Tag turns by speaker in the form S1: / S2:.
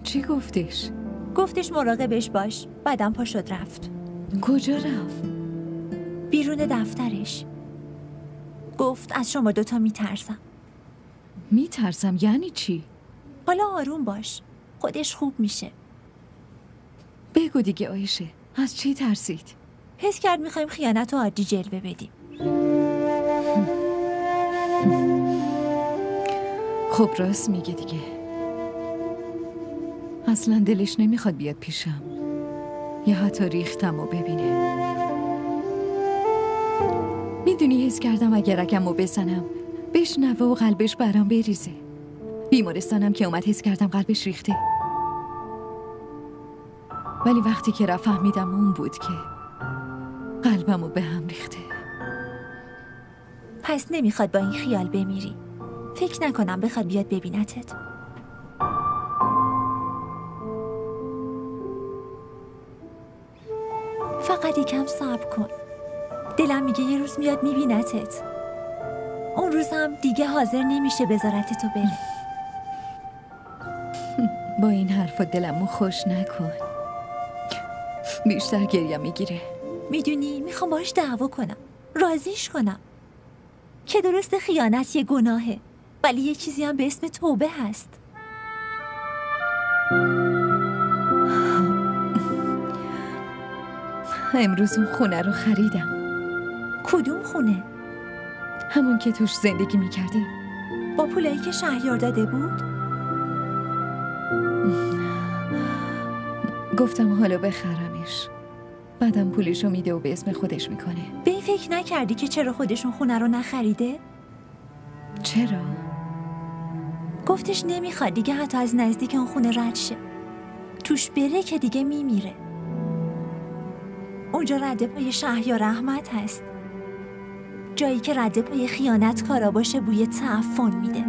S1: چی گفتش؟
S2: گفتش مراقبش باش. بعدم پا شد رفت.
S1: کجا رفت؟
S2: بیرون دفترش. گفت از شما دوتا میترسم.
S1: میترسم یعنی چی؟
S2: حالا آروم باش، خودش خوب میشه.
S1: بگو دیگه عایشه، از چی ترسید؟
S2: حس کرد میخوایم خیانت رو عادی جلوه بدیم.
S1: خب راست میگه دیگه. اصلا دلش نمیخواد بیاد پیشم یا حتی ریختم و ببینه. میدونی حس کردم اگر رگم رو بزنم بشنوه و قلبش برام بریزه. بیمارستانم که اومد حس کردم قلبش ریخته، ولی وقتی که رفت فهمیدم اون بود که قلبم رو به هم ریخته.
S2: پس نمیخواد با این خیال بمیری. فکر نکنم بخواد بیاد ببینتت. فقط یکم صبر کن. دلم میگه یه روز میاد میبینتت. اون روز هم دیگه حاضر نمیشه بذارتتو بره.
S1: با این حرفا دلمو خوش نکن، بیشتر گریه میگیره.
S2: میدونی میخوام باش دعوا کنم، راضیش کنم که درست خیانت یه گناهه، ولی یه چیزی هم به اسم توبه هست.
S1: امروز اون خونه رو خریدم.
S2: کدوم خونه؟
S1: همون که توش زندگی میکردی.
S2: با پولایی که شهریار داده بود؟
S1: گفتم حالا بخرمش، بعدم پولشو میده و به اسم خودش میکنه.
S2: به این فکر نکردی که چرا خودشون خونه رو نخریده؟
S1: چرا؟
S2: گفتش نمیخواد دیگه حتی از نزدیک اون خونه رد شه. توش بره که دیگه میمیره. اونجا رد پای شهریار احمد هست، جایی که رد پای خیانت کارا باشه بوی تعفن میده.